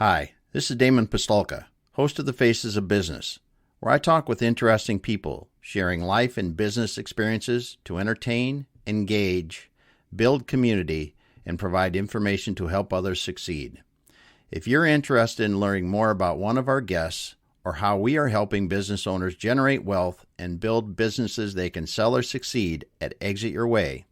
Hi, this is Damon Pistolka, host of The Faces of Business, where I talk with interesting people, sharing life and business experiences to entertain, engage, build community, and provide information to help others succeed. If you're interested in learning more about one of our guests or how we are helping business owners generate wealth and build businesses they can sell or succeed at Exit Your Way,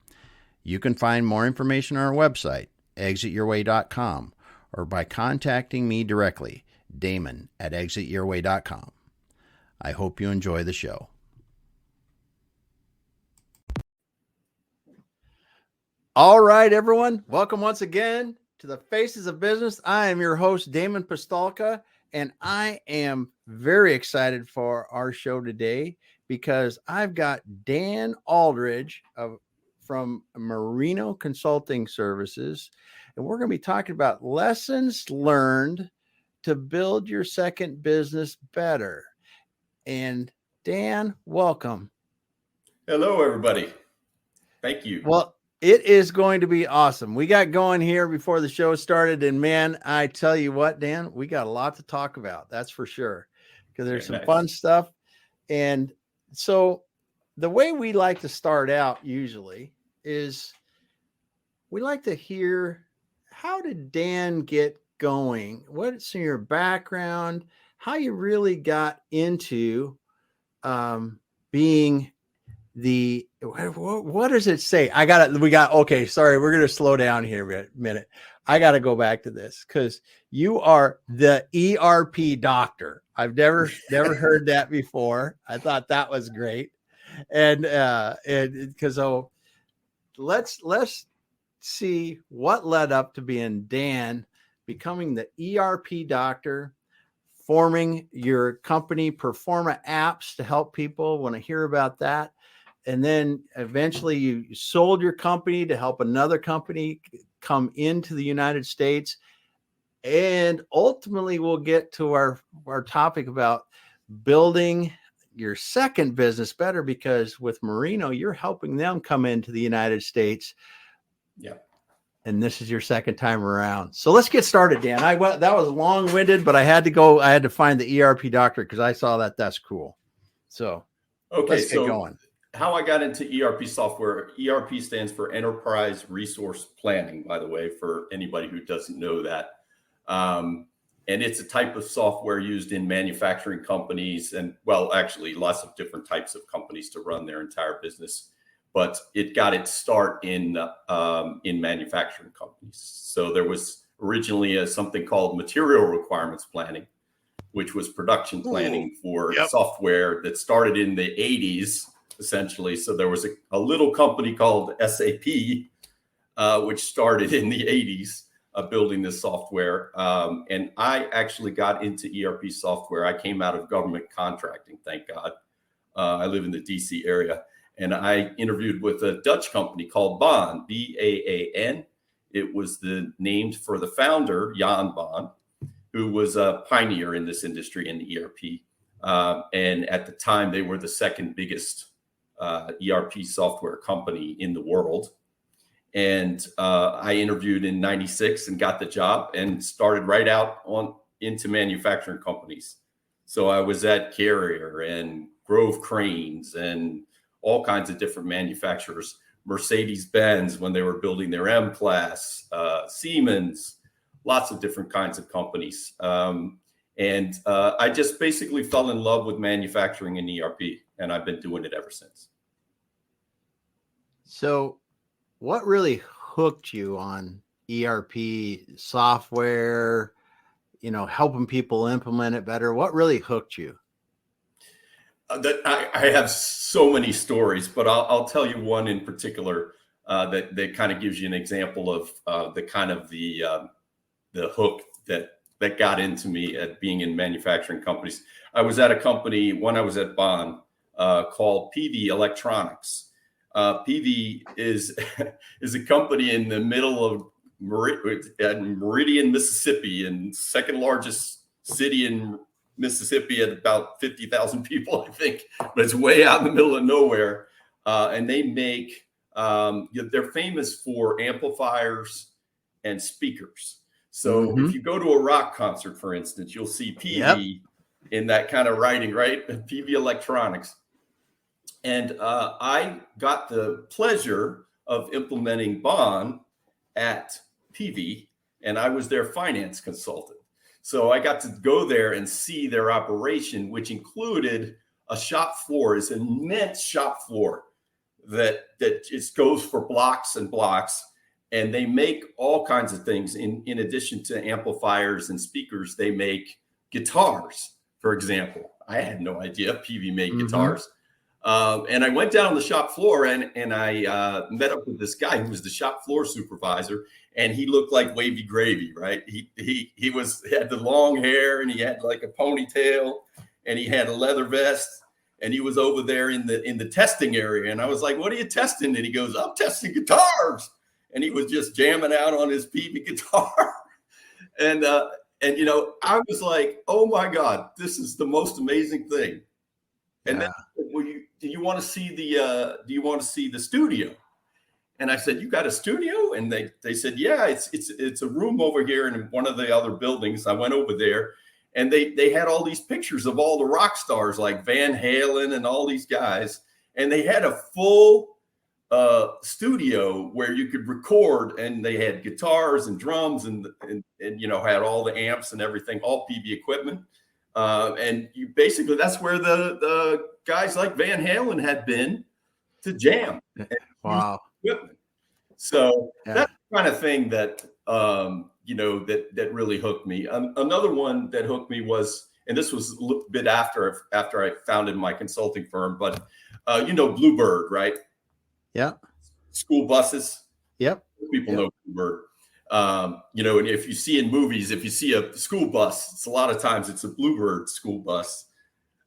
you can find more information on our website, exityourway.com, or by contacting me directly, Damon at exityourway.com. I hope you enjoy the show. All right, everyone. Welcome once again to the Faces of Business. I am your host, Damon Pistolka, and I am very excited for our show today because I've got Dan Aldridge from Merino Consulting Services, and we're going to be talking about lessons learned to build your second business better. And Dan, welcome. Hello, everybody. Thank you. Well, it is going to be awesome. We got going here before the show started, and man, I tell you what, Dan, we got a lot to talk about. That's for sure, because there's some fun stuff. And so the way we like to start out usually is we like to hear, how did Dan get going? What's in your background? How you really got into being the, what does it say? Okay, sorry, we're going to slow down here a minute. I got to go back to this because you are the ERP doctor. I've never heard that before. I thought that was great. And because let's see what led up to being Dan, becoming the ERP doctor, forming your company Performa Apps to help people. Want to hear about that. And then eventually you sold your company to help another company come into the United States. And ultimately we'll get to our topic about building your second business better, because with Merino, you're helping them come into the United States. Yeah. And this is your second time around. So let's get started, Dan. That was long-winded, but I had to find the ERP doctor because I saw that's cool. So let's get going. How I got into ERP software. ERP stands for Enterprise Resource Planning, by the way, for anybody who doesn't know that. And it's a type of software used in manufacturing companies and, well, actually lots of different types of companies to run their entire business. But it got its start in manufacturing companies. So there was originally something called material requirements planning, which was production planning for software that started in the 80s, essentially. So there was a little company called SAP, which started in the 80s, building this software. And I actually got into ERP software. I came out of government contracting, thank God. I live in the DC area. And I interviewed with a Dutch company called Baan, B-A-A-N. It was named for the founder, Jan Baan, who was a pioneer in this industry in ERP. And at the time, they were the second biggest ERP software company in the world. And I interviewed in 96 and got the job and started right out into manufacturing companies. So I was at Carrier and Grove Cranes and all kinds of different manufacturers, Mercedes-Benz when they were building their M-Class, Siemens, lots of different kinds of companies. And I just basically fell in love with manufacturing and ERP, and I've been doing it ever since. So what really hooked you on ERP software, helping people implement it better? What really hooked you? I have so many stories, but I'll tell you one in particular that kind of gives you an example of the hook that got into me at being in manufacturing companies. I was at a company when I was at Baan called PV Electronics. PV is a company in the middle of Meridian, Mississippi, and second largest city in Mississippi at about 50,000 people, I think, but it's way out in the middle of nowhere. And they make, they're famous for amplifiers and speakers. So if you go to a rock concert, for instance, you'll see PV in that kind of writing, right? PV Electronics. And I got the pleasure of implementing Bond at PV, and I was their finance consultant. So I got to go there and see their operation, which included a shop floor, is an immense shop floor that just goes for blocks and blocks. And they make all kinds of things. In addition to amplifiers and speakers, they make guitars, for example. I had no idea PV made guitars. And I went down the shop floor and I met up with this guy who was the shop floor supervisor, and he looked like Wavy Gravy, right? He had the long hair, and he had like a ponytail, and he had a leather vest, and he was over there in the testing area. And I was like, "What are you testing?" And he goes, "I'm testing guitars." And he was just jamming out on his PV guitar. And you know, I was like, "Oh my God, this is the most amazing thing." And then, well, do you want to see the studio? And I said, "You got a studio?" And they said, "Yeah, it's a room over here in one of the other buildings." I went over there, and they had all these pictures of all the rock stars like Van Halen and all these guys, and they had a full studio where you could record, and they had guitars and drums and you know, had all the amps and everything, all PV equipment. And you basically, that's where the guys like Van Halen had been to jam. Wow. So that's the kind of thing that, you know, that really hooked me. Another one that hooked me was, and this was a little bit after I founded my consulting firm, but you know, Bluebird, right? Yeah. School buses. Yep. People know Bluebird. You know, and if you see in movies, if you see a school bus, it's a lot of times it's a Bluebird school bus.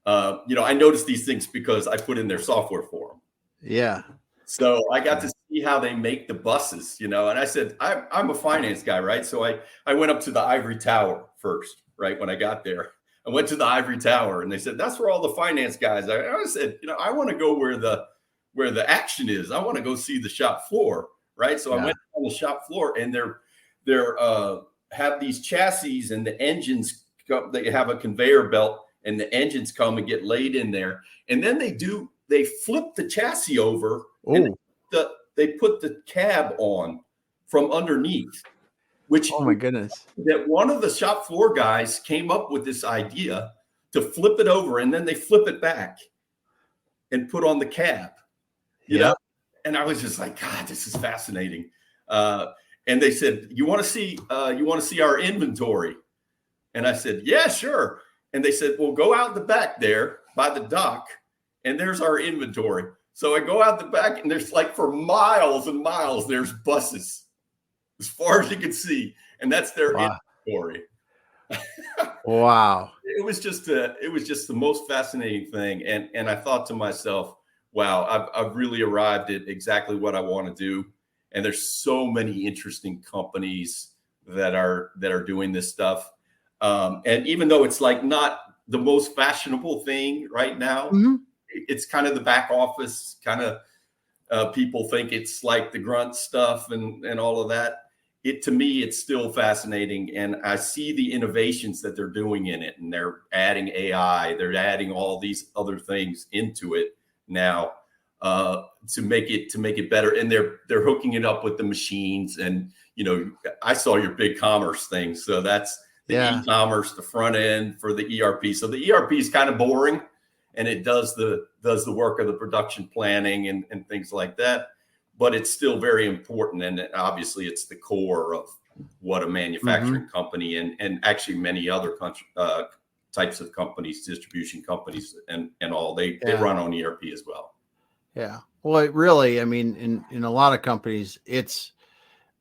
You know, I noticed these things because I put in their software for them. Yeah. So I got to see how they make the buses, you know, and I said, I'm a finance guy, right? So I went up to the ivory tower first, right? When I got there, I went to the ivory tower, and they said, "That's where all the finance guys are." I said, you know, I want to go where the action is. I want to go see the shop floor, right? So I went on the shop floor, and they're have these chassis, and the engines they have a conveyor belt, and the engines come and get laid in there, and then they flip the chassis over, and they put the cab on from underneath. Which, oh my goodness, that one of the shop floor guys came up with this idea to flip it over, and then they flip it back and put on the cab. You know, and I was just like, God, this is fascinating. And they said, you want to see our inventory? And I said, yeah, sure. And they said, well, go out the back there by the dock, and there's our inventory. So I go out the back, and there's like for miles and miles, there's buses as far as you can see, and that's their inventory. Wow. It was just the most fascinating thing. And I thought to myself, wow, I've really arrived at exactly what I want to do. And there's so many interesting companies that are doing this stuff. And even though it's like not the most fashionable thing right now, it's kind of the back office kind of people think it's like the grunt stuff and all of that. To me, it's still fascinating. And I see the innovations that they're doing in it, and they're adding AI, they're adding all these other things into it now to make it better. And they're hooking it up with the machines. And, you know, I saw your big commerce thing. So that's the e-commerce, the front end for the ERP. So the ERP is kind of boring, and it does the work of the production planning and things like that. But it's still very important. And obviously it's the core of what a manufacturing company and actually many other types of companies, distribution companies and all, they run on ERP as well. Yeah. Well, it really, I mean, in a lot of companies, it's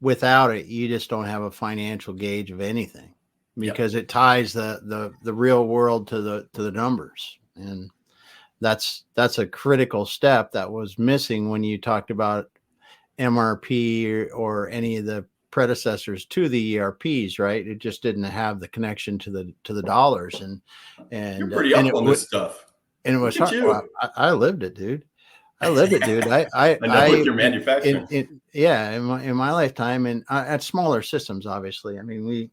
without it, you just don't have a financial gauge of anything, because it ties the real world to the numbers. And that's a critical step that was missing when you talked about MRP or any of the predecessors to the ERPs, right? It just didn't have the connection to the dollars. And you're pretty up on this stuff. And it was hard. Well, I lived it, dude. I lived it, dude. I know with your manufacturing. In my lifetime, and at smaller systems, obviously. I mean,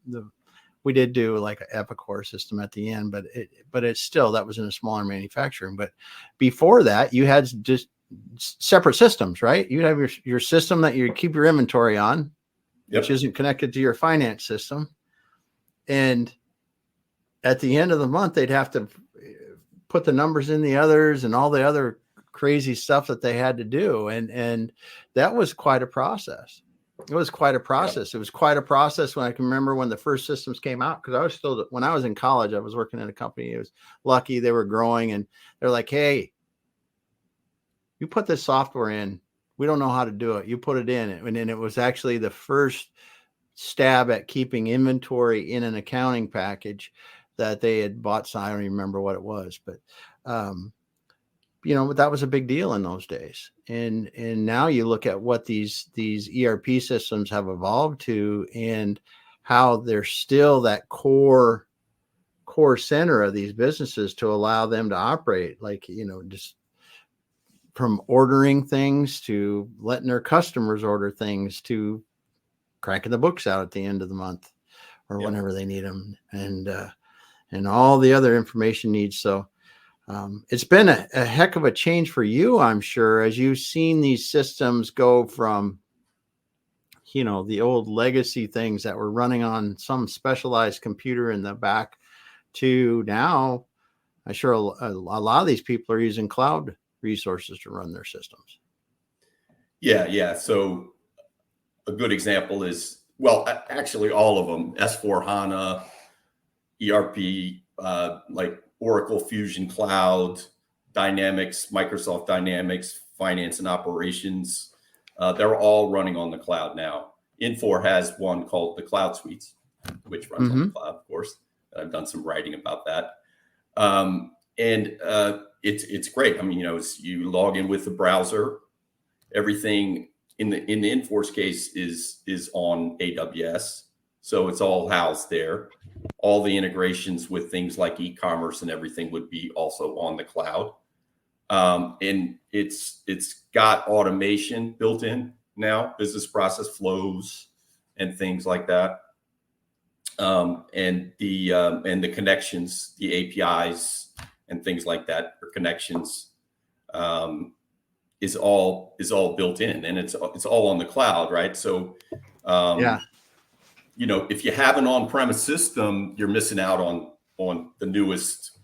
we did do like an Epicor system at the end, but it's still, that was in a smaller manufacturing. But before that, you had just separate systems, right? You have your system that you keep your inventory on, which isn't connected to your finance system. And at the end of the month, they'd have to put the numbers in the others and all the other crazy stuff that they had to do. And that was quite a process. It was quite a process. It was quite a process when I can remember when the first systems came out, because when I was in college, I was working in a company. It was lucky, they were growing, and they're like, hey, you put this software in, we don't know how to do it. You put it in. And then it was actually the first stab at keeping inventory in an accounting package that they had bought. So I don't even remember what it was, but, that was a big deal in those days. And now you look at what these ERP systems have evolved to, and how they're still that core center of these businesses to allow them to operate, like, just from ordering things to letting their customers order things to cranking the books out at the end of the month or whenever they need them, and all the other information needs. So it's been a heck of a change for you, I'm sure, as you've seen these systems go from, the old legacy things that were running on some specialized computer in the back to now. I'm sure a lot of these people are using cloud resources to run their systems. Yeah. So a good example is, actually all of them, S/4HANA, ERP, like Oracle Fusion Cloud, Dynamics, Microsoft Dynamics, Finance and Operations. They're all running on the cloud now. Infor has one called the Cloud Suites, which runs on the cloud, of course. I've done some writing about that. It's great. I mean, you log in with the browser. Everything in the Infor's case is on AWS. So it's all housed there. All the integrations with things like e-commerce and everything would be also on the cloud. And it's got automation built in now, business process flows and things like that. And the connections, the APIs and things like that, or connections, is all built in, and it's all on the cloud, right? So, if you have an on-premise system, you're missing out on the newest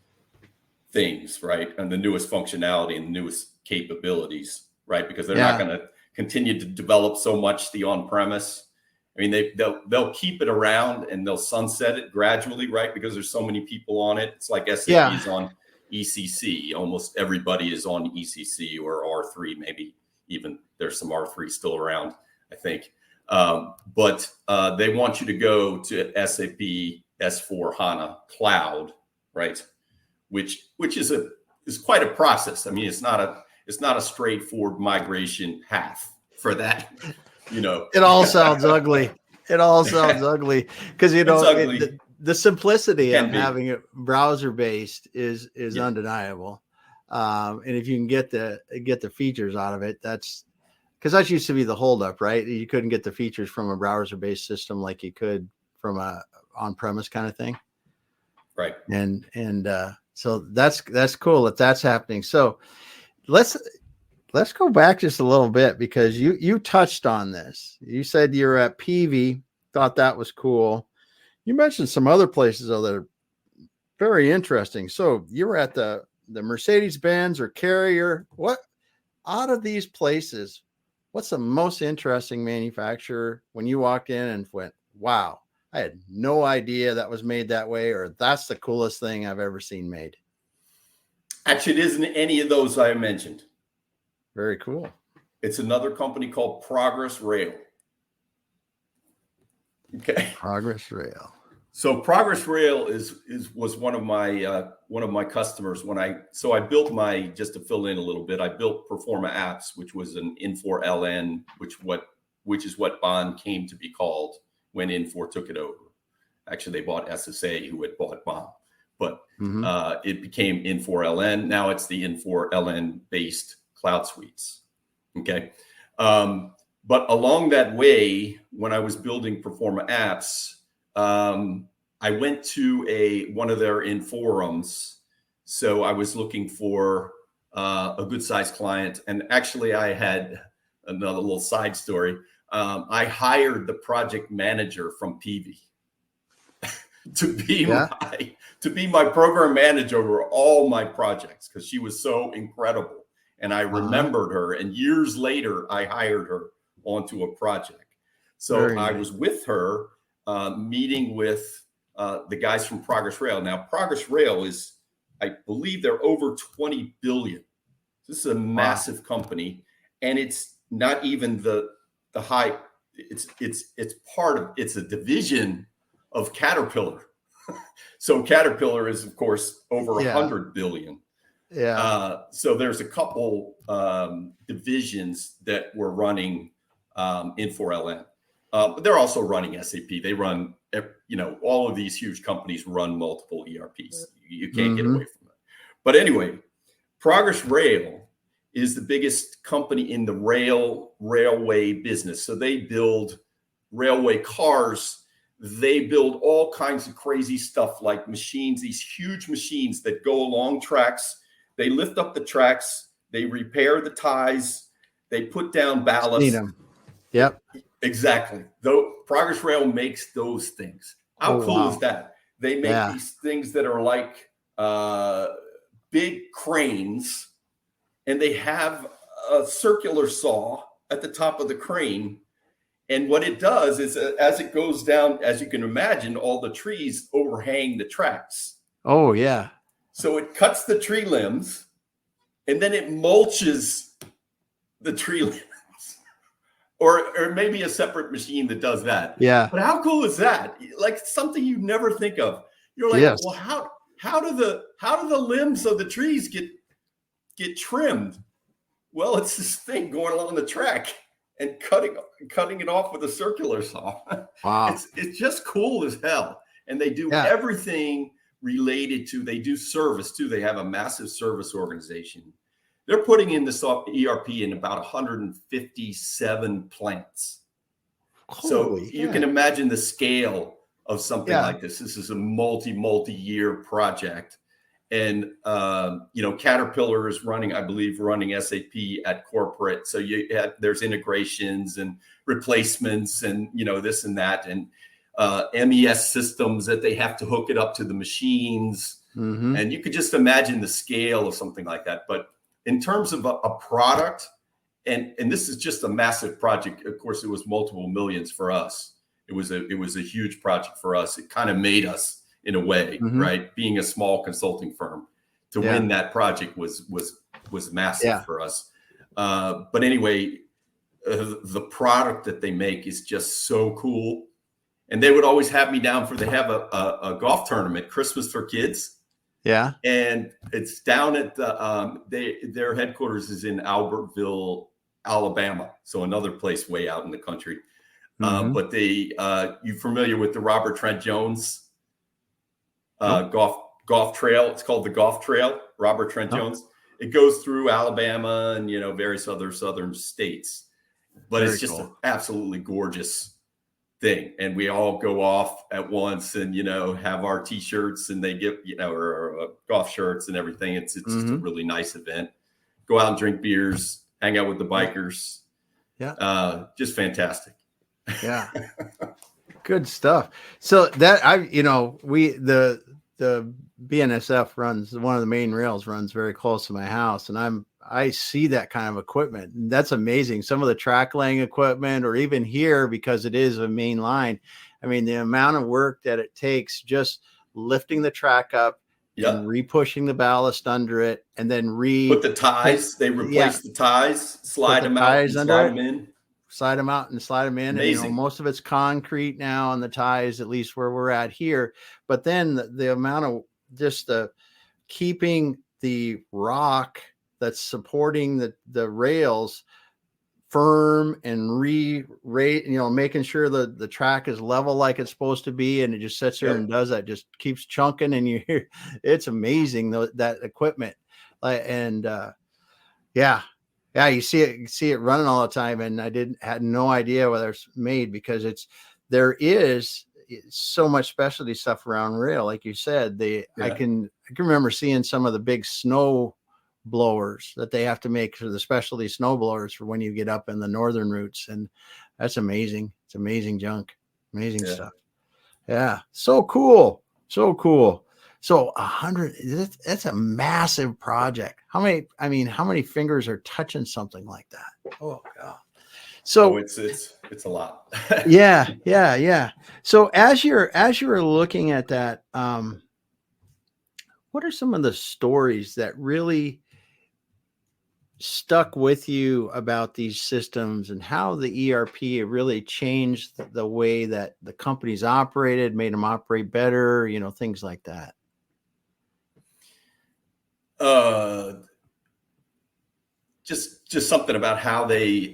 things, right? And the newest functionality and the newest capabilities, right? Because they're not going to continue to develop so much the on-premise. I mean, they'll keep it around and they'll sunset it gradually, right? Because there's so many people on it. It's like SAP is on ECC. Almost everybody is on ECC or R3, maybe even there's some R3 still around, I think. But they want you to go to SAP S/4HANA Cloud, right? Which is quite a process. I mean, it's not a straightforward migration path for that. It all sounds ugly. It all sounds ugly because the simplicity of having it browser based is undeniable. And if you can get the features out of it, that's because that used to be the holdup, right? You couldn't get the features from a browser based system like you could from a on-premise kind of thing. Right. And so that's cool that's happening. So let's go back just a little bit, because you touched on this. You said you're at PV, thought that was cool. You mentioned some other places though that are very interesting. So you were at the Mercedes-Benz or Carrier. What out of these places, what's the most interesting manufacturer when you walked in and went, wow, I had no idea that was made that way, or that's the coolest thing I've ever seen made? Actually, it isn't any of those I mentioned. Very cool. It's another company called Progress Rail. Okay. Progress Rail. So Progress Rail was one of my customers when I built just to fill in a little bit, I built Performa Apps, which was an Infor LN, which is what Bond came to be called when Infor took it over. Actually, they bought SSA, who had bought Bond, but it became Infor LN. Now it's the Infor LN based cloud suites. Okay. But along that way, when I was building Performa apps, I went to one of their forums. So I was looking for a good sized client. And actually I had another little side story. I hired the project manager from Peavey to be my program manager over all my projects, because she was so incredible. And I remembered her, and years later, I hired her onto a project. So I was with her, meeting with the guys from Progress Rail. Now, Progress Rail is, I believe they're over 20 billion. This is a massive company, and it's not even the high. It's a division of Caterpillar. So Caterpillar is, of course, over 100 billion. So there's a couple divisions that were running Infor-LN. But they're also running SAP. They run, all of these huge companies run multiple ERPs. You can't get away from it. But anyway, Progress Rail is the biggest company in the railway business. So they build railway cars. They build all kinds of crazy stuff like machines, these huge machines that go along tracks. They lift up the tracks. They repair the ties. They put down ballast. Yep. Exactly. Though Progress Rail makes those things. How cool is that? They make these things that are like big cranes, and they have a circular saw at the top of the crane. And what it does is, as it goes down, as you can imagine, all the trees overhang the tracks. Oh, yeah. So it cuts the tree limbs, and then it mulches the tree limbs. Or maybe a separate machine that does that. Yeah. But how cool is that? Like something you never think of. You're like, well, how do the limbs of the trees get trimmed? Well, it's this thing going along the track and cutting it off with a circular saw. Wow. It's just cool as hell. And they do everything related to, they do service too. They have a massive service organization. They're putting in the ERP in about 157 plants. So you can imagine the scale of something like this. This is a multi-year project. And, Caterpillar is running SAP at corporate. So there's integrations and replacements and, this and that, and MES systems that they have to hook it up to the machines. Mm-hmm. And you could just imagine the scale of something like that. But in terms of a product, and this is just a massive project. Of course, it was multiple millions for us. It was a huge project for us. It kind of made us in a way, right? Being a small consulting firm, to win that project was massive for us. But anyway, the product that they make is just so cool. And they would always have me down they have a golf tournament, Christmas for Kids. Yeah. And it's down at their headquarters is in Albertville, Alabama. So another place way out in the country. But you familiar with the Robert Trent Jones golf trail? It's called the Golf Trail, Robert Trent Jones. It goes through Alabama and, various other southern states. But it's just an absolutely gorgeous thing. And we all go off at once and, have our T-shirts, and they get, or golf shirts and everything. It's just a really nice event. Go out and drink beers, hang out with the bikers. Yeah. Just fantastic. Yeah. Good stuff. So that the BNSF runs, one of the main rails runs very close to my house, and I see that kind of equipment. And that's amazing. Some of the track laying equipment, or even here, because it is a main line. I mean, the amount of work that it takes just lifting the track up and re-pushing the ballast under it, and then put the ties. They replace the ties, slide them out, and slide them in. Slide them out and slide them in. Amazing. And, most of it's concrete now on the ties, at least where we're at here. But then the amount of just keeping the rock that's supporting the rails firm and re-rate, making sure the track is level like it's supposed to be, and it just sits there and does that, just keeps chunking, and you hear, it's amazing that equipment. Yeah, you see it running all the time, and had no idea whether it's made, because there is so much specialty stuff around rail, like you said. I can remember seeing some of the big snow blowers that they have to make for the specialty snow blowers for when you get up in the northern routes, and that's amazing. It's amazing junk, amazing stuff. Yeah, so cool, so cool. So 100, that's a massive project. How many fingers are touching something like that? Oh God. So it's a lot. yeah. So as you're looking at that, what are some of the stories that really stuck with you about these systems, and how the ERP really changed the way that the companies operated, made them operate better, things like that? Just something about how they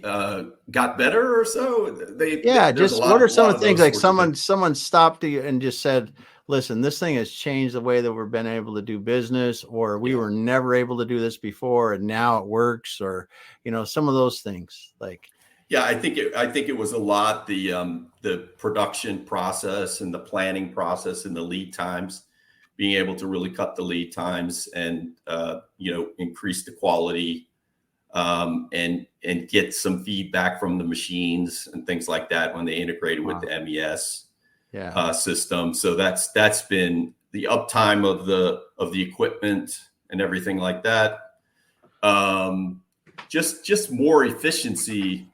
got better or so. What are some of the things, like someone stopped you and just said, listen, this thing has changed the way that we've been able to do business, or we were never able to do this before and now it works, or some of those things, like. Yeah, I think it was a lot the production process and the planning process and the lead times, being able to really cut the lead times and increase the quality, and get some feedback from the machines and things like that when they integrated with the MES system. So that's been the uptime of the equipment and everything like that. Just more efficiency,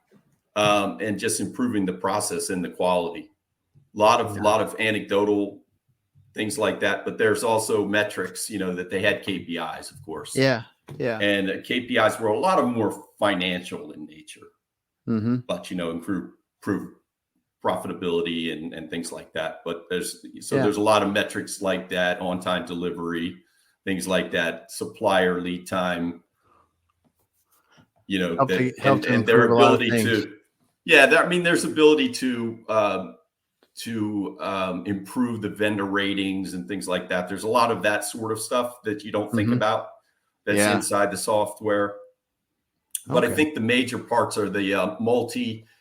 and just improving the process and the quality. A lot of anecdotal things like that, but there's also metrics, that they had KPIs, of course. Yeah. And KPIs were a lot of more financial in nature, but improve profitability and things like that. But there's a lot of metrics like that: on-time delivery, things like that, supplier lead time. And their ability to, there's ability to improve the vendor ratings and things like that. There's a lot of that sort of stuff that you don't think about. That's inside the software. But I think the major parts are the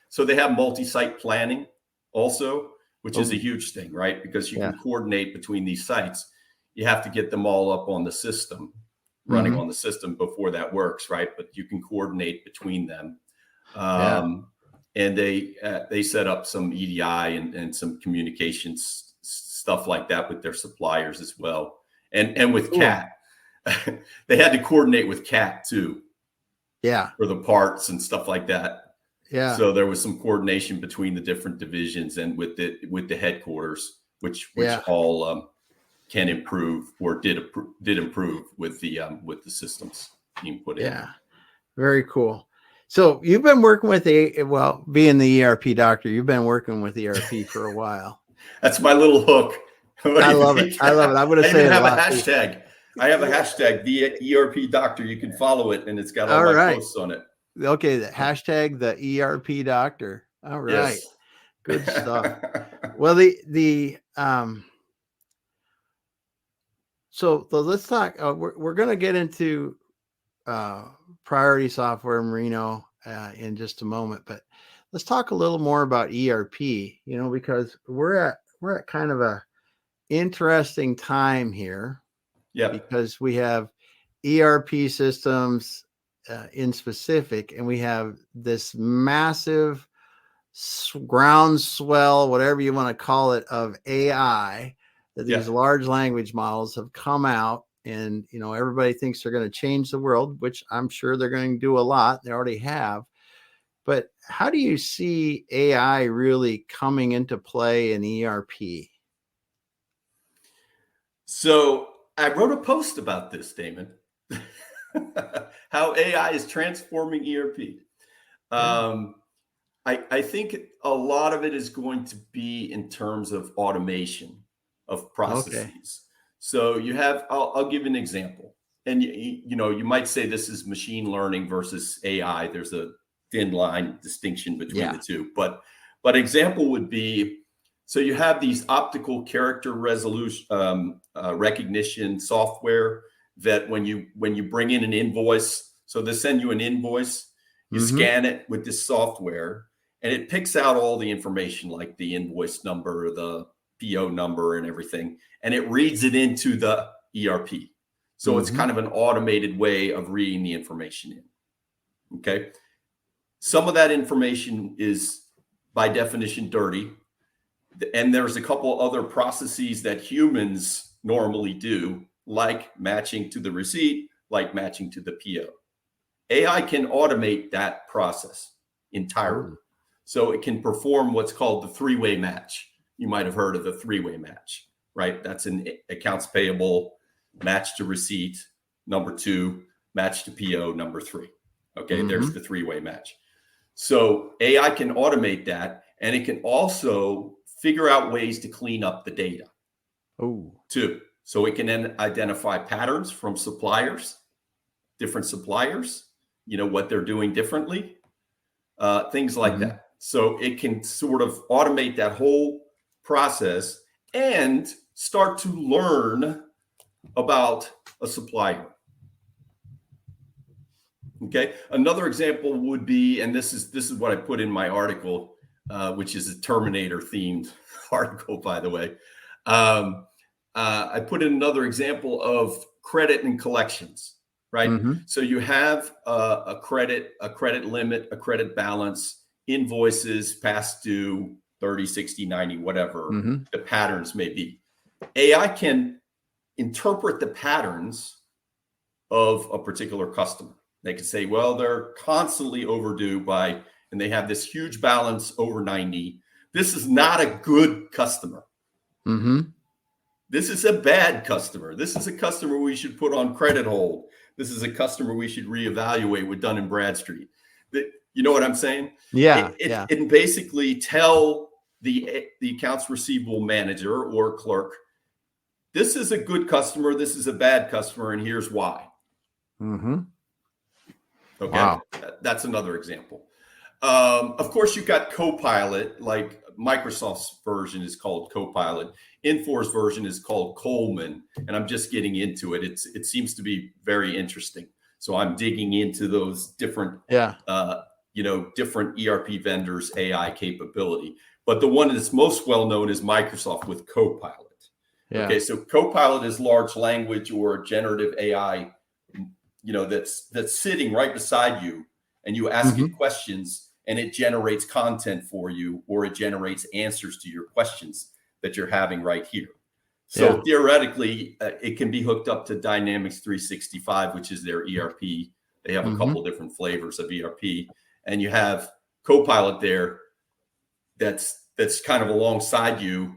so they have multi-site planning also, which is a huge thing, right? Because you can coordinate between these sites. You have to get them all up on the system, running on the system before that works, right? But you can coordinate between them. And they set up some EDI and some communications stuff like that with their suppliers as well. And with CAT. They had to coordinate with CAT too. For the parts and stuff like that. So there was some coordination between the different divisions and with the headquarters, which all can improve, or did improve with the systems being put in. Yeah. Very cool. So you've been working with being the ERP doctor, you've been working with ERP for a while. That's my little hook. I love it. I'm going to say it a lot. I have a hashtag, the ERP doctor. You can follow it, and it's got all my posts on it. Okay, the hashtag, the ERP doctor. All right, good stuff. Well, so let's talk. We're going to get into Priority Software, Merino, in just a moment, but let's talk a little more about ERP. Because we're at kind of a interesting time here. Because we have ERP systems in specific, and we have this massive groundswell, whatever you want to call it, of AI that these large language models have come out. And, everybody thinks they're going to change the world, which I'm sure they're going to do a lot. They already have. But how do you see AI really coming into play in ERP? So I wrote a post about this, Damon, how AI is transforming ERP. I think a lot of it is going to be in terms of automation of processes. So you have, I'll give an example. And, you might say this is machine learning versus AI. There's a thin line distinction between the two. But example would be, so you have these optical character resolution recognition software that when you bring in an invoice, so they send you an invoice, You scan it with this software, and it picks out all the information like the invoice number, the PO number, and everything, and it reads it into the ERP. So it's kind of an automated way of reading the information in. Okay. Some of that information is by definition dirty. And there's a couple other processes that humans normally do, like matching to the receipt, like matching to the PO. AI can automate that process entirely. So it can perform what's called the three-way match. You might have heard of the three-way match, right? That's an accounts payable, match to receipt, number 2, match to PO, number 3. Okay, there's the three-way match. So AI can automate that, and it can also figure out ways to clean up the data too. So it can then identify patterns from suppliers, different suppliers, what they're doing differently, things like that. So it can sort of automate that whole process and start to learn about a supplier. Okay. Another example would be, and this is what I put in my article, which is a Terminator themed article, by the way. I put in another example of credit and collections, right? So you have a credit limit, a credit balance, invoices past due, 30, 60, 90, whatever the patterns may be. AI can interpret the patterns of a particular customer. They can say, well, they're constantly overdue and they have this huge balance over 90. This is not a good customer. This is a bad customer. This is a customer we should put on credit hold. This is a customer we should reevaluate with Dun & Bradstreet. You know what I'm saying? Yeah. It can basically tell the accounts receivable manager or clerk, this is a good customer, this is a bad customer, and here's why. Okay, wow. That's another example. Of course, you've got Copilot, like Microsoft's version is called Copilot. Infor's version is called Coleman, and I'm just getting into it. It seems to be very interesting. So I'm digging into those different, different ERP vendors' AI capability. But the one that's most well known is Microsoft with Copilot. Okay, so Copilot is large language or generative AI, that's sitting right beside you, and you ask it questions, and it generates content for you, or it generates answers to your questions that you're having right here. So theoretically, it can be hooked up to Dynamics 365, which is their ERP. They have a couple different flavors of ERP, and you have Copilot there that's kind of alongside you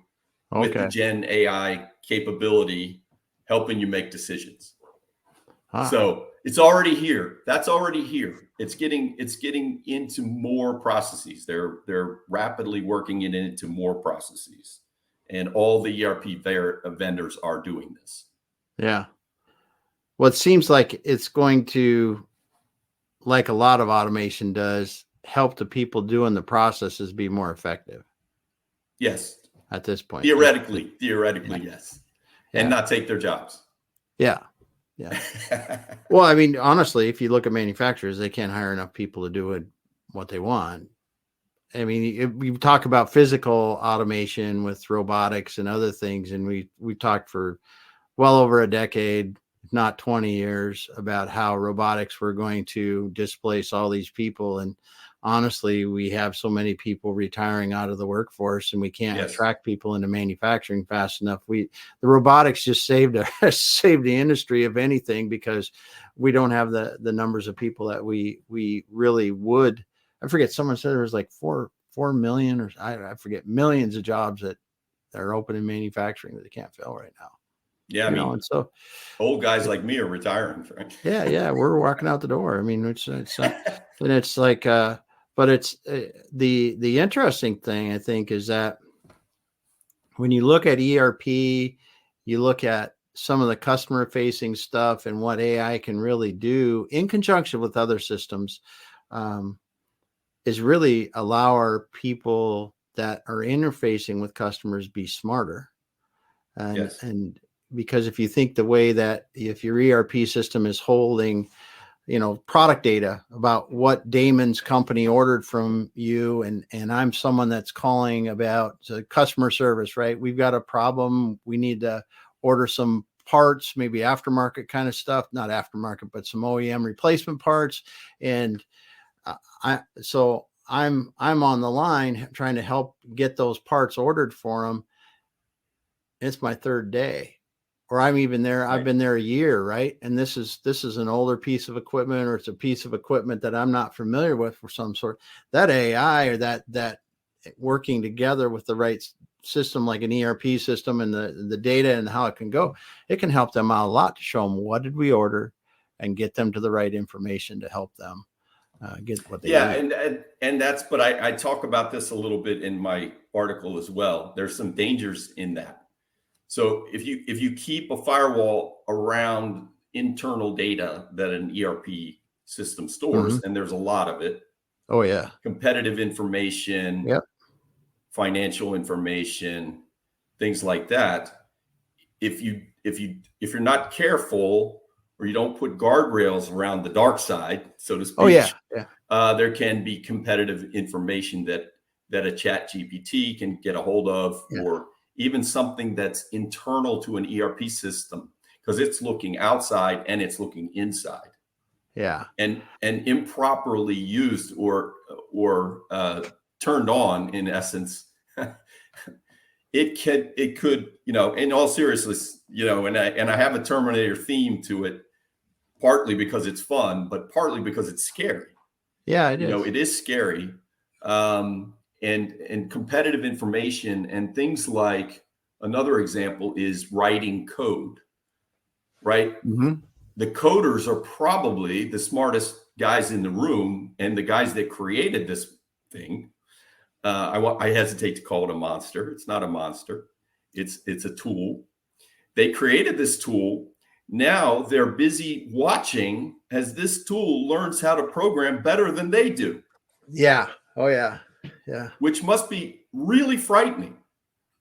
with the Gen AI capability, helping you make decisions. So it's already here. That's already here. It's getting into more processes. They're rapidly working it into more processes, and all the ERP vendors are doing this. Yeah. Well, it seems like it's going to, like a lot of automation does, help the people doing the processes be more effective. Yes. At this point. Theoretically, yes. And not take their jobs. Yeah. Well, I mean, honestly, if you look at manufacturers, they can't hire enough people to do what they want. I mean, we talk about physical automation with robotics and other things, and we talked for well over a decade, if not 20 years, about how robotics were going to displace all these people. And honestly, we have so many people retiring out of the workforce, and we can't attract people into manufacturing fast enough. The robotics just saved the industry, if anything, because we don't have the numbers of people that we really would. I forget, someone said there was like 4 million, or I forget, millions of jobs that are open in manufacturing that they can't fill right now. Yeah, and so old guys like me are retiring, Frank. Yeah, we're walking out the door. I mean, it's and it's like, but it's the interesting thing, I think, is that when you look at ERP, you look at some of the customer facing stuff and what AI can really do in conjunction with other systems, is really allow our people that are interfacing with customers be smarter. And because if you think the way that if your ERP system is holding, product data about what Damon's company ordered from you. And I'm someone that's calling about customer service, right? We've got a problem. We need to order some parts, maybe aftermarket kind of stuff, not aftermarket, but some OEM replacement parts. And I'm on the line trying to help get those parts ordered for them. It's my third day. Or I'm even there. Right. I've been there a year, right? And this is an older piece of equipment, or it's a piece of equipment that I'm not familiar with for some sort. That AI or that working together with the right system, like an ERP system, and the data and how it can go, it can help them out a lot to show them what did we order, and get them to the right information to help them get what they need. And that's. But I talk about this a little bit in my article as well. There's some dangers in that. So if you keep a firewall around internal data that an ERP system stores, and there's a lot of it. Oh yeah. Competitive information, yep. Financial information, things like that. If you're not careful, or you don't put guardrails around the dark side, so to speak, there can be competitive information that a chat GPT can get a hold of, or even something that's internal to an ERP system, because it's looking outside and it's looking inside. Yeah. And improperly used or turned on, in essence, it could, in all seriousness, and I have a Terminator theme to it, partly because it's fun, but partly because it's scary. Yeah, it is. It is scary. And competitive information and things like, another example is writing code, right? Mm-hmm. The coders are probably the smartest guys in the room, and the guys that created this thing. I hesitate to call it a monster. It's not a monster. It's a tool. They created this tool. Now they're busy watching as this tool learns how to program better than they do. Yeah. Oh yeah. Yeah. Which must be really frightening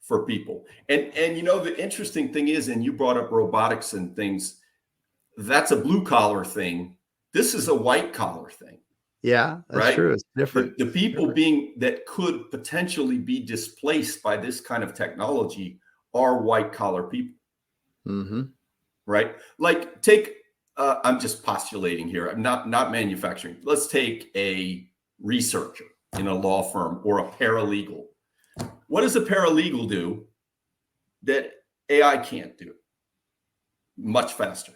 for people. And the interesting thing is, and you brought up robotics and things, that's a blue collar thing. This is a white collar thing. Yeah, that's right? True. It's different. The people that could potentially be displaced by this kind of technology are white collar people. Mm-hmm. Right? Like I'm just postulating here. I'm not manufacturing. Let's take a researcher in a law firm or a paralegal. What does a paralegal do that AI can't do? Much faster.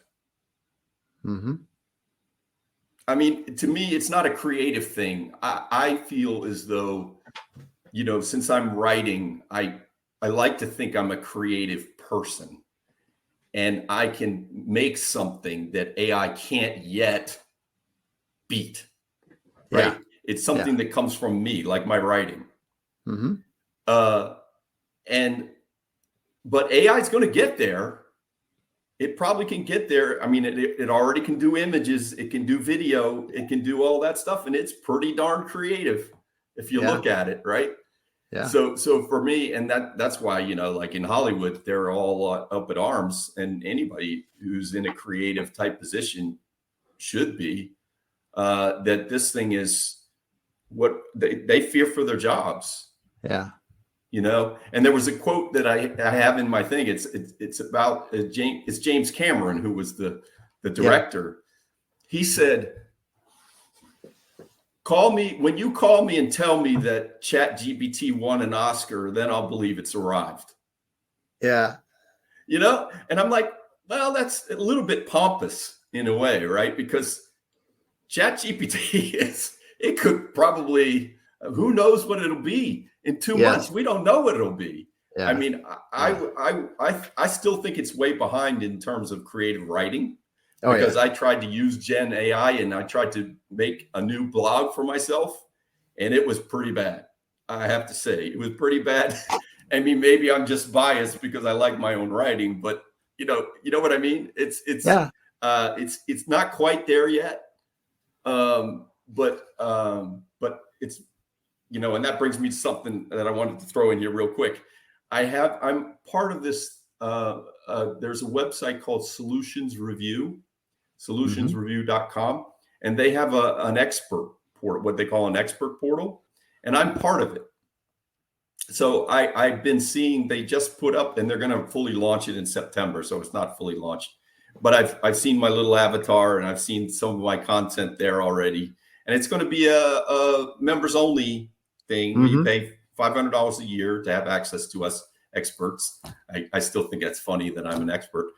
Mm-hmm. I mean, to me, it's not a creative thing. I feel as though, since I'm writing, I like to think I'm a creative person, and I can make something that AI can't yet beat. Right? Yeah. It's something that comes from me, like my writing. Mm-hmm. But AI is going to get there. It probably can get there. I mean, it already can do images. It can do video. It can do all that stuff. And it's pretty darn creative if you look at it, right? Yeah. So for me, and that's why, like in Hollywood, they're all up at arms, and anybody who's in a creative type position should be, that this thing is what they fear for their jobs. Yeah. And there was a quote that I have in my thing. It's about James Cameron, who was the director. Yeah. He said, when you call me and tell me that ChatGPT won an Oscar, then I'll believe it's arrived. Yeah. And I'm like, well, that's a little bit pompous in a way, right? Because ChatGPT it could probably, who knows what it'll be in 2 months. We don't know what it'll be. Yeah. I mean, I still think it's way behind in terms of creative writing. Because I tried to use Gen AI, and I tried to make a new blog for myself, and it was pretty bad. I have to say, it was pretty bad. I mean, maybe I'm just biased because I like my own writing, but you know what I mean? It's not quite there yet. But it's, and that brings me to something that I wanted to throw in here real quick. I'm part of this. There's a website called solutionsreview.com. and they have an expert portal, what they call an expert portal, and I'm part of it. So I've been seeing they just put up, and they're going to fully launch it in September. So it's not fully launched, but I've seen my little avatar, and I've seen some of my content there already. And it's going to be a members only thing. You pay $500 a year to have access to us experts. I still think that's funny that I'm an expert.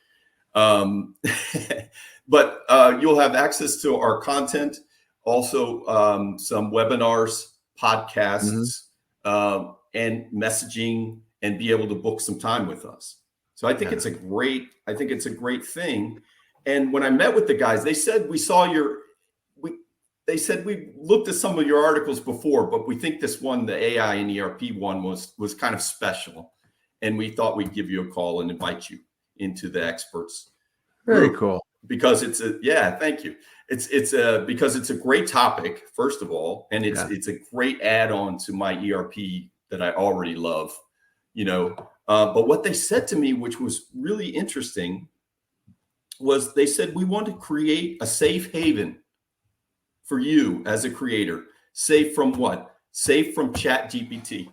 But you'll have access to our content, also some webinars, podcasts, and messaging, and be able to book some time with us. So I think it's a great thing. And when I met with the guys, they said, they said, we looked at some of your articles before, but we think this one, the AI and ERP one, was kind of special. And we thought we'd give you a call and invite you into the experts. Very cool. Because thank you. Because it's a great topic, first of all, and it's a great add-on to my ERP that I already love, but what they said to me, which was really interesting, was they said, we want to create a safe haven for you as a creator. Safe from what? Safe from ChatGPT.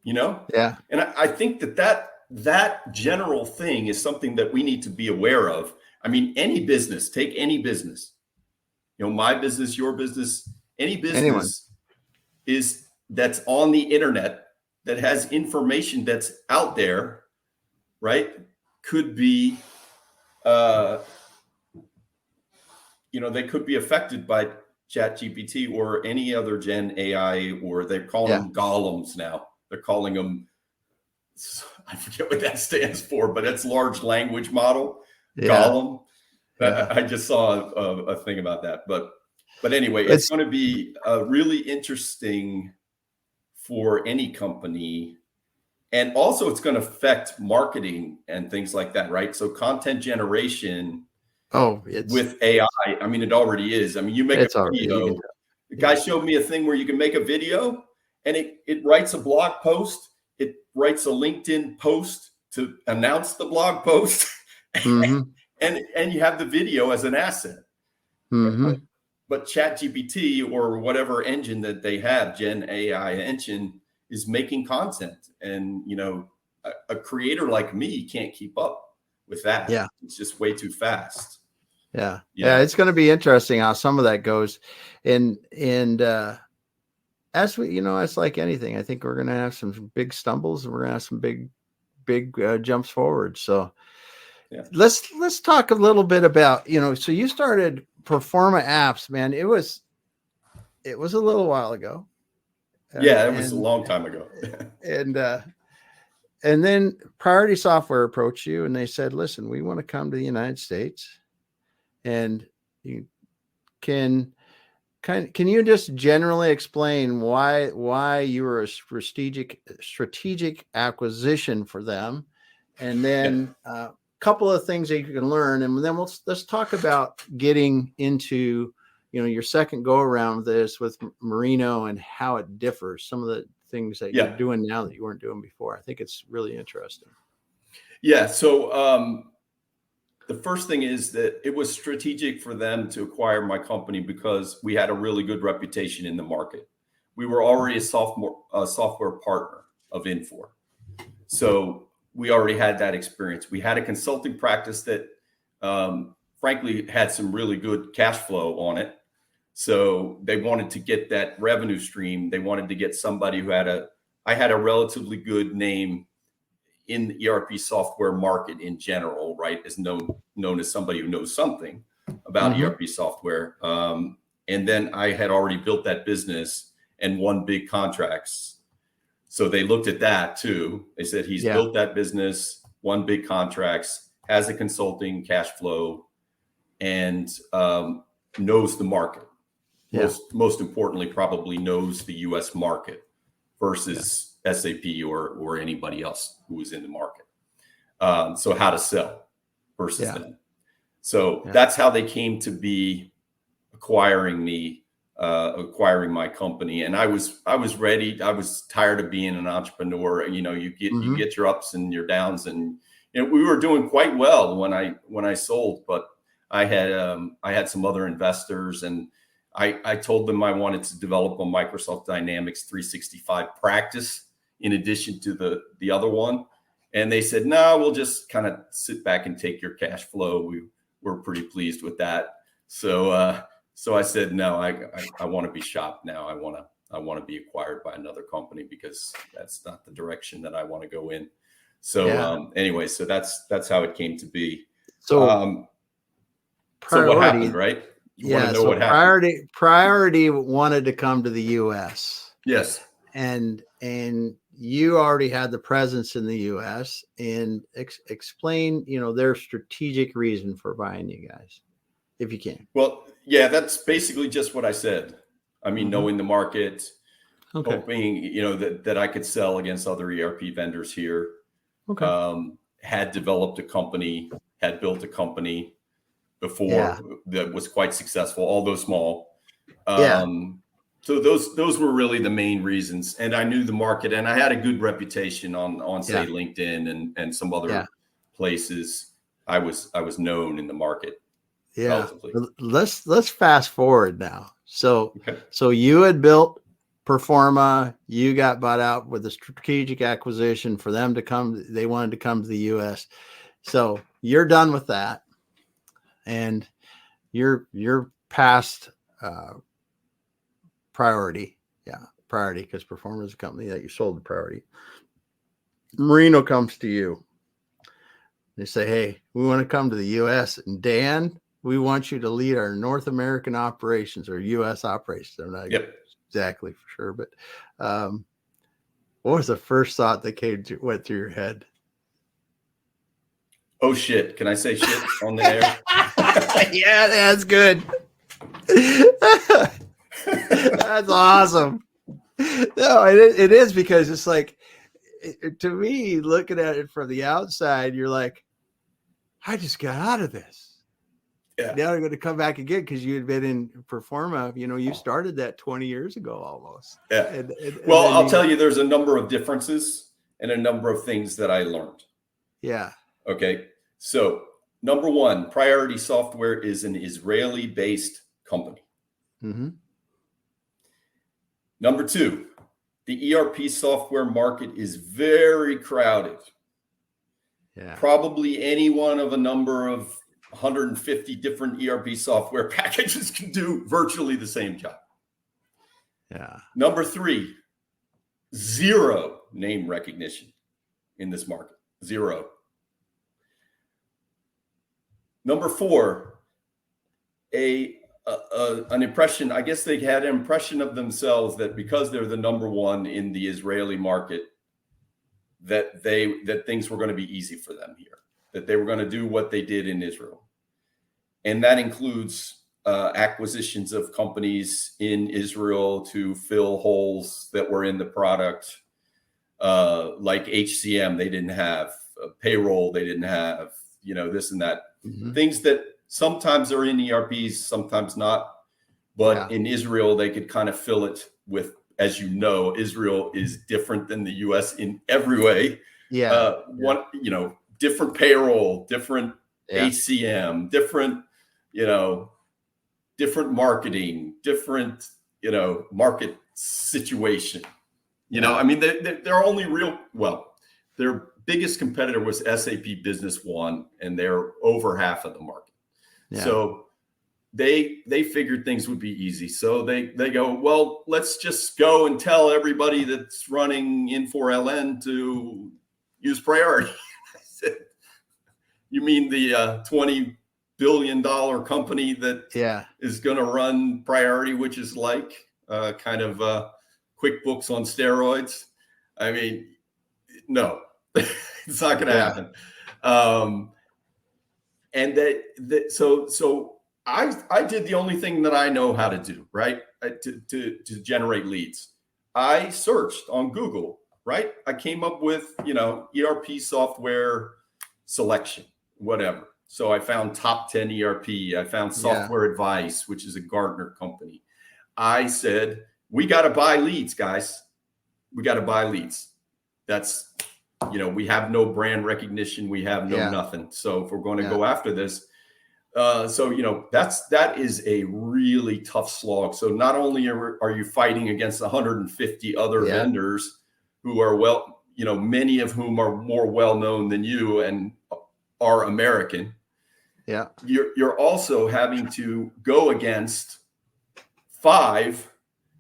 Yeah. And I think that general thing is something that we need to be aware of. I mean, take any business, my business, your business, any business that's on the internet, that has information that's out there, right? Could be, they could be affected by ChatGPT or any other Gen AI, or they're calling them golems now. They're calling them, I forget what that stands for, but it's large language model, golem. I just saw a thing about that, but anyway, it's going to be really interesting for any company. And also it's going to affect marketing and things like that, right? So content generation with AI, I mean, it already is. I mean, you make a video. The guy showed me a thing where you can make a video and it writes a blog post. It writes a LinkedIn post to announce the blog post. And you have the video as an asset. But ChatGPT or whatever engine that they have, Gen AI engine, is making content. And, a creator like me can't keep up with that. Yeah. It's just way too fast. Yeah. It's going to be interesting how some of that goes. And as we, it's like anything, I think we're going to have some big stumbles and we're going to have some big jumps forward. So let's talk a little bit about, so you started Performa Apps, man. It was a little while ago. It was a long time ago. And then Priority Software approached you and they said, listen, we want to come to the United States, and you can you just generally explain why you were a strategic acquisition for them, and then a couple of things that you can learn, and then let's talk about getting into your second go around with this with Merino and how it differs, some of the things that you're doing now that you weren't doing before. I think it's really interesting. So the first thing is that it was strategic for them to acquire my company because we had a really good reputation in the market. We were already a software partner of Infor. So we already had that experience. We had a consulting practice that frankly had some really good cash flow on it. So they wanted to get that revenue stream. They wanted to get somebody who I had a relatively good name in the ERP software market in general, right? Is known as somebody who knows something about ERP software. And then I had already built that business and won big contracts. So they looked at that too. They said, he's built that business, won big contracts, has a consulting cash flow, and knows the market. Most importantly, probably knows the US market versus SAP or anybody else who was in the market. So how to sell versus them. So that's how they came to be acquiring me, acquiring my company. And I was ready. I was tired of being an entrepreneur. You get your ups and your downs, and we were doing quite well when I sold, but I had some other investors, and I told them I wanted to develop a Microsoft Dynamics 365 practice in addition to the other one. And they said, no, we'll just kind of sit back and take your cash flow. We're pretty pleased with that. So I said, no, I want to be shopped now. I want to be acquired by another company because that's not the direction that I want to go in. So anyway, so that's how it came to be. So, so what happened, right? You want to know what happened? Priority wanted to come to the U.S. Yes. And you already had the presence in the U.S. and explain, their strategic reason for buying you guys, if you can. Well, yeah, that's basically just what I said. I mean, knowing the market, hoping, that I could sell against other ERP vendors here. Okay. Had developed a company, had built a company before that was quite successful, although small. So those were really the main reasons. And I knew the market, and I had a good reputation on say LinkedIn and some other places. I was known in the market. Yeah. Let's fast forward now. So you had built Performa, you got bought out with a strategic acquisition for them to come. They wanted to come to the U.S. So you're done with that, and you're past priority. Yeah, priority, because Performa is a company that you sold to priority. Merino comes to you. They say, hey, we want to come to the U.S. and Dan, we want you to lead our North American operations or U.S. operations. I'm not exactly for sure, but what was the first thought that went through your head? Oh shit! Can I say shit on the air? Yeah, that's good. That's awesome. No, it is, because it's like, to me, looking at it from the outside, you're like, I just got out of this. Yeah. Now I'm going to come back again because you had been in Performa. You started that 20 years ago almost. Yeah. And I'll tell you, there's a number of differences and a number of things that I learned. Yeah. Okay. So number one, Priority Software is an Israeli-based company. Mm-hmm. Number two, the ERP software market is very crowded. Yeah. Probably any one of a number of 150 different ERP software packages can do virtually the same job. Yeah. Number three, zero name recognition in this market. Zero. Number four, an impression, I guess they had an impression of themselves that because they're the number one in the Israeli market, that things were going to be easy for them here, that they were going to do what they did in Israel. And that includes acquisitions of companies in Israel to fill holes that were in the product, like HCM, they didn't have payroll, they didn't have, this and that. Mm-hmm. Things that sometimes are in ERPs, sometimes not. But in Israel, they could kind of fill it with, as Israel is different than the US in every way. Yeah. Different payroll, different HCM, different, different marketing, different, market situation. I mean, they're only their biggest competitor was SAP Business One, and they're over half of the market. Yeah. So they figured things would be easy. So they go, well, let's just go and tell everybody that's running Infor-LN to use Priority. I said, you mean the $20 billion company that is going to run Priority, which is like kind of QuickBooks on steroids? I mean, no, it's not going to happen. And so I did the only thing that I know how to do, right? To generate leads. I searched on Google, right? I came up with, ERP software selection, whatever. So I found top 10 ERP. I found Software Advice, which is a Gartner company. I said, we got to buy leads, guys. We got to buy leads. That's, we have no brand recognition. We have no nothing. So if we're going to go after this, So, that is a really tough slog. So not only are you fighting against 150 other vendors who are many of whom are more well-known than you and are American. Yeah. You're also having to go against 5.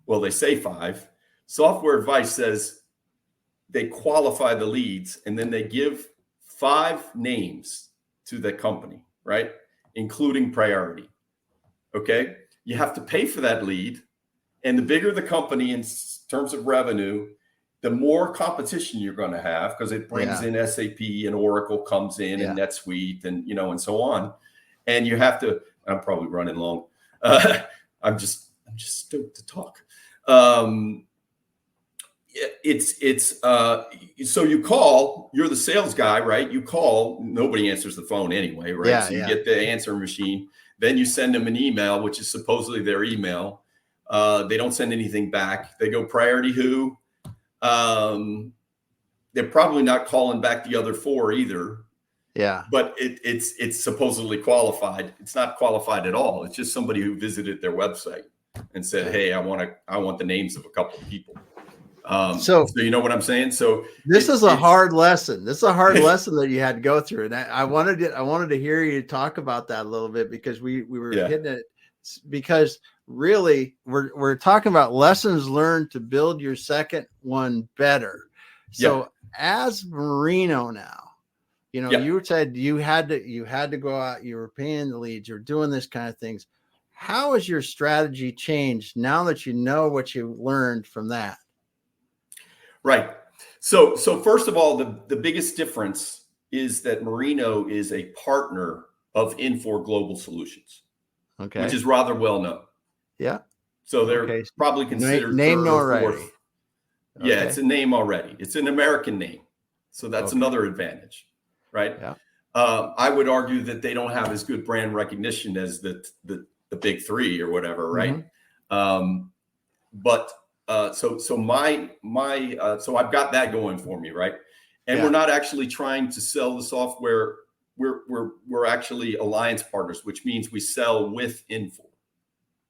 Well, they say 5. Software Advice says they qualify the leads and then they give 5 names to the company, right? Including priority. Okay. You have to pay for that lead. And the bigger the company in terms of revenue, the more competition you're going to have, because it brings in SAP and Oracle comes in and NetSuite and, and so on. And you have to, I'm probably running long. I'm just stoked to talk. So you call, you're the sales guy, right? You call, nobody answers the phone anyway, right? Yeah, so you get the answer machine, then you send them an email, which is supposedly their email. They don't send anything back. They go priority who? They're probably not calling back the other 4 either. Yeah. But it's supposedly qualified. It's not qualified at all. It's just somebody who visited their website and said, hey, I want the names of a couple of people. So you know what I'm saying? So this is a hard lesson. This is a hard lesson that you had to go through. And I wanted to hear you talk about that a little bit, because we were hitting it, because really we're talking about lessons learned to build your second one better. So as Merino now, you said you had to go out, you were paying the leads, you're doing this kind of things. How has your strategy changed now that you know what you learned from that? Right. So first of all, the biggest difference is that Merino is a partner of Infor Global Solutions, which is rather well known. Yeah. So they're probably considered name third or already. fourth. Yeah, it's a name already. It's an American name. So that's another advantage, right? Yeah. I would argue that they don't have as good brand recognition as the big 3 or whatever, right? But so I've got that going for me, right? And we're not actually trying to sell the software. We're actually alliance partners, which means we sell with Infor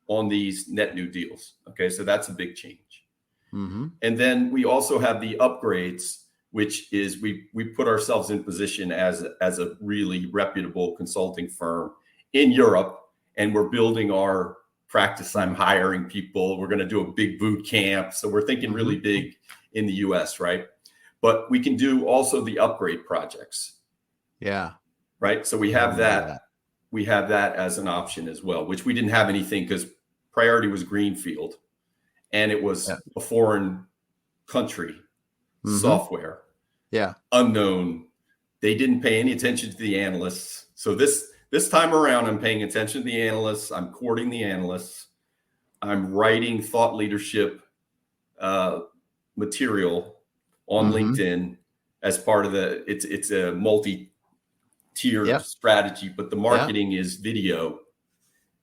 on these net new deals. Okay, so that's a big change. And then we also have the upgrades, which is we put ourselves in position as a really reputable consulting firm in Europe, and we're building our practice. I'm hiring people. We're going to do a big boot camp. So we're thinking really big in the US, right? But we can do also the upgrade projects. Yeah. Right. So we have that. We have that as an option as well, which we didn't have anything because priority was greenfield and it was a foreign country software. Yeah. Unknown. They didn't pay any attention to the analysts. So this time around, I'm paying attention to the analysts. I'm courting the analysts. I'm writing thought leadership material on LinkedIn as part of it's a multi-tiered strategy, but the marketing is video,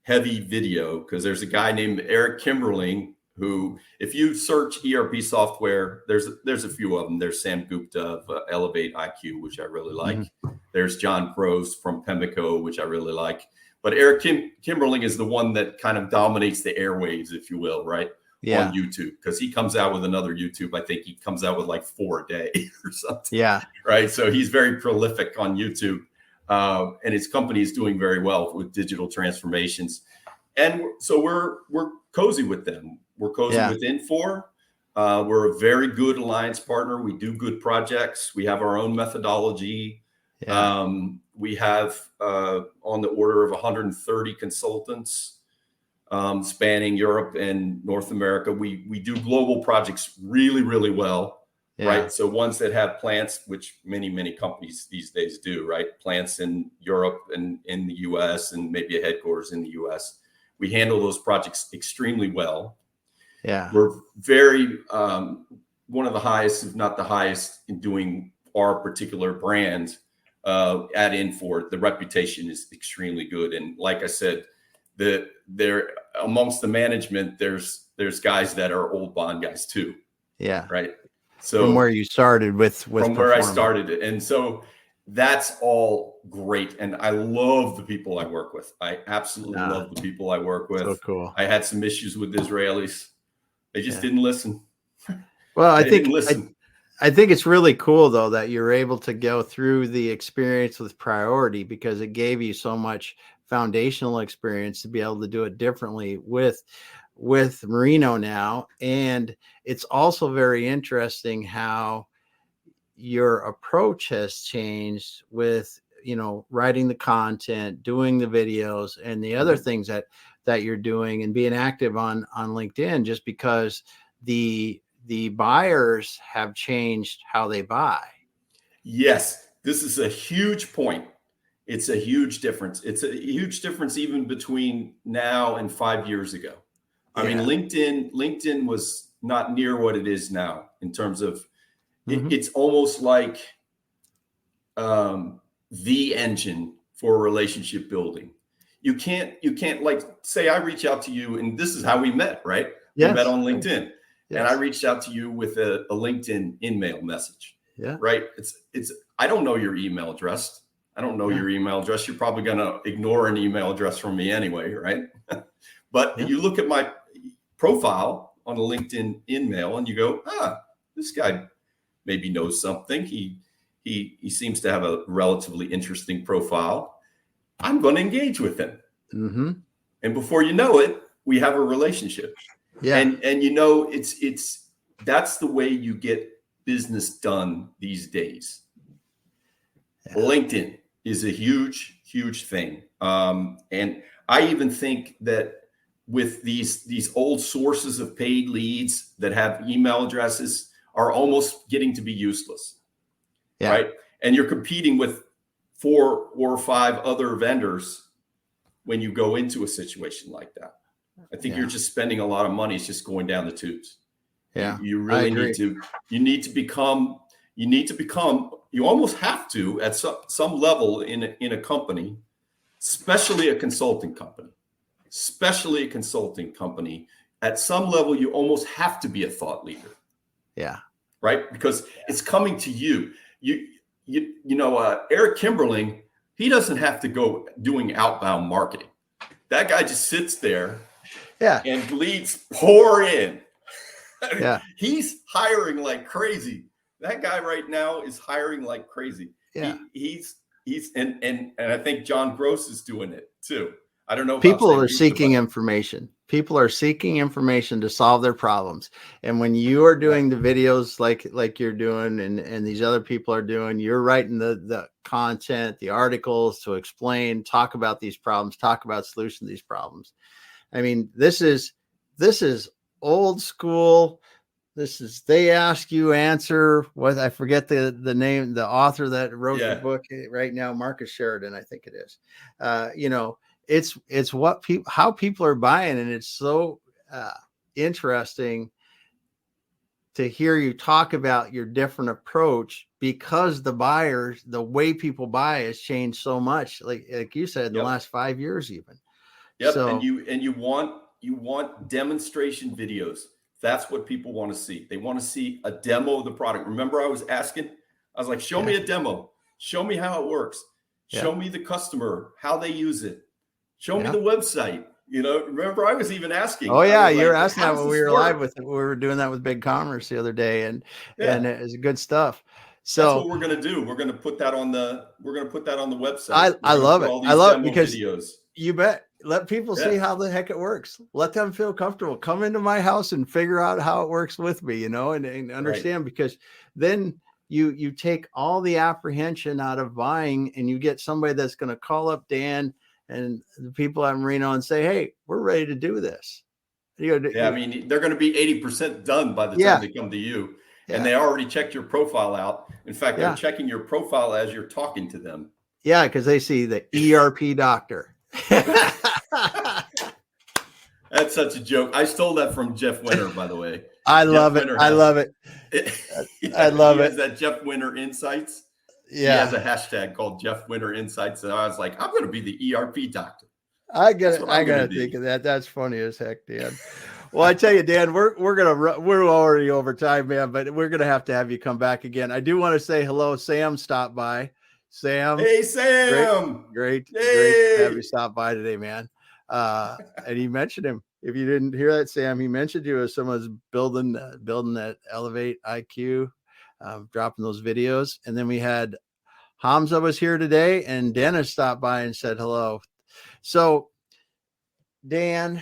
heavy video, because there's a guy named Eric Kimberling who, if you search ERP software, there's a few of them. There's Sam Gupta of Elevate IQ, which I really like. There's John Gross from Pemmico, which I really like. But Eric Kimberling is the one that kind of dominates the airwaves, if you will, right? On YouTube, because he comes out with another YouTube. I think he comes out with like 4 a day or something. Yeah. Right. So he's very prolific on YouTube. And his company is doing very well with digital transformations. And so we're cozy with them. We're cozy with Infor. We're a very good alliance partner. We do good projects. We have our own methodology. We have on the order of 130 consultants spanning Europe and North America. We do global projects really, really well. Right. So ones that have plants, which many companies these days do, right? Plants in Europe and in the US and maybe a headquarters in the US. We handle those projects extremely well. Yeah. We're very one of the highest, if not the highest, in doing our particular brand at Infor. The reputation is extremely good. And like I said, there amongst the management, there's guys that are old bond guys too. Yeah. Right. So from where you started with from where I started. And so that's all great. And I love the people I work with. I absolutely love the people I work with. So cool. I had some issues with Israelis. They just didn't listen. Well, I think it's really cool though that you're able to go through the experience with priority, because it gave you so much foundational experience to be able to do it differently with Merino now. And it's also very interesting how your approach has changed with, writing the content, doing the videos, and the other things that you're doing, and being active on LinkedIn, just because the buyers have changed how they buy. Yes, this is a huge point. It's a huge difference. It's a huge difference even between now and 5 years ago. I mean, LinkedIn was not near what it is now in terms of it's almost like the engine for relationship building. You can't like say I reach out to you, and this is how we met, right? Yes. We met on LinkedIn. Yes. And I reached out to you with a LinkedIn in-mail message. Yeah. Right. It's I don't know your email address. I don't know your email address. You're probably going to ignore an email address from me anyway, right? But you look at my profile on a LinkedIn in-mail and you go, this guy maybe knows something. He seems to have a relatively interesting profile. I'm going to engage with him. And before you know it, we have a relationship. Yeah. And it's that's the way you get business done these days. LinkedIn is a huge, huge thing. And I even think that with these old sources of paid leads that have email addresses are almost getting to be useless. Right. And you're competing with 4 or 5 other vendors when you go into a situation like that. I think you're just spending a lot of money. It's just going down the tubes. Yeah. You really need to become, you almost have to at some level in a company, especially a consulting company, at some level, you almost have to be a thought leader. Yeah. Right. Because it's coming to you. Eric Kimberling, he doesn't have to go doing outbound marketing. That guy just sits there. Yeah. And leads pour in. Yeah. He's hiring like crazy. That guy right now is hiring like crazy. Yeah. He's and I think John Gross is doing it too. I don't know. People are seeking information. People are seeking information to solve their problems. And when you are doing the videos like you're doing and these other people are doing, you're writing the content, the articles to explain, talk about these problems, talk about solutions to these problems. I mean, this is old school. This is, they ask you answer what, I forget the name, the author that wrote the book right now, Marcus Sheridan, I think it is. It's what people, how people are buying. And it's so interesting to hear you talk about your different approach, because the buyers, the way people buy has changed so much. Like you said, in the last 5 years, even. Yep. So, and you want demonstration videos. That's what people want to see. They want to see a demo of the product. Remember, I was like, show me a demo. Show me how it works. Show me the customer, how they use it. Show me the website. Remember, I was even asking. Oh yeah, you were asking that when we were live with it. We were doing that with Big Commerce the other day, and it was good stuff. So that's what we're going to do. We're going to put that on the website. I love it. I love it because videos. You bet. Let people see how the heck it works. Let them feel comfortable. Come into my house and figure out how it works with me, and understand, because then you take all the apprehension out of buying, and you get somebody that's going to call up Dan and the people at Merino and say, hey, we're ready to do this. I mean, they're going to be 80% done by the time they come to you. And they already checked your profile out. In fact, they're checking your profile as you're talking to them. Yeah, because they see the ERP doctor. That's such a joke. I stole that from Jeff Winter, by the way. I love it. I love it. I love it. That Jeff Winter Insights. Yeah. He has a hashtag called Jeff Winter Insights. And I was like, I'm going to be the ERP doctor. I got to think of that. That's funny as heck, Dan. Well, I tell you, Dan, we're already over time, man, but we're going to have you come back again. I do want to say hello. Sam stopped by. Sam. Hey, Sam. Great Hey. to have you stop by today, man. And he mentioned him. If you didn't hear that, Sam, he mentioned you as someone's building that Elevate IQ, dropping those videos. And then we had Hamza was here today, and Dennis stopped by and said hello. So, Dan,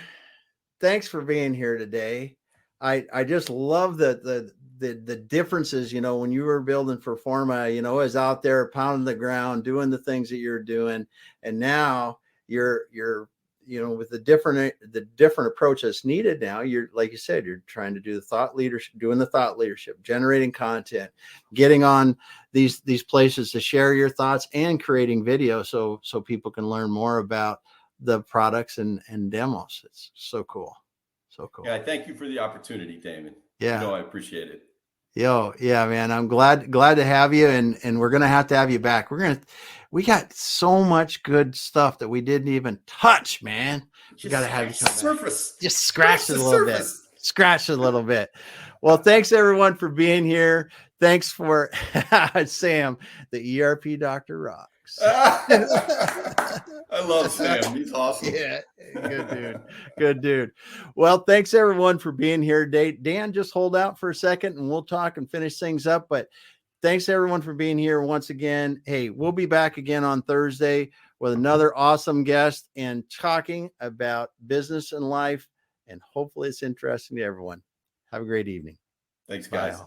thanks for being here today. I just love the differences, you know, when you were building for Forma, you know, is out there pounding the ground, doing the things that you're doing. And now you're, you know, with the different approach that's needed now, you're, like you said, you're trying to do the thought leadership, doing the thought leadership, generating content, getting on these places to share your thoughts and creating video. So people can learn more about the products and demos. It's so cool. So cool. Yeah, thank you for the opportunity, Damon. Yeah. You know, I appreciate it. Yeah, man. I'm glad to have you, and we're gonna have to have you back. We got so much good stuff that we didn't even touch, man. We gotta have you come surface. Back. Just scratch it a little bit. Scratch it a little bit. Well, thanks everyone for being here. Thanks for Sam, the ERP Doctor rocks. I love Sam. He's awesome. Yeah, good dude. Well, thanks everyone for being here today. Dan, just hold out for a second and we'll talk and finish things up. But thanks everyone for being here once again. Hey, we'll be back again on Thursday with another awesome guest and talking about business and life. And hopefully it's interesting to everyone. Have a great evening. Thanks, guys. Bye.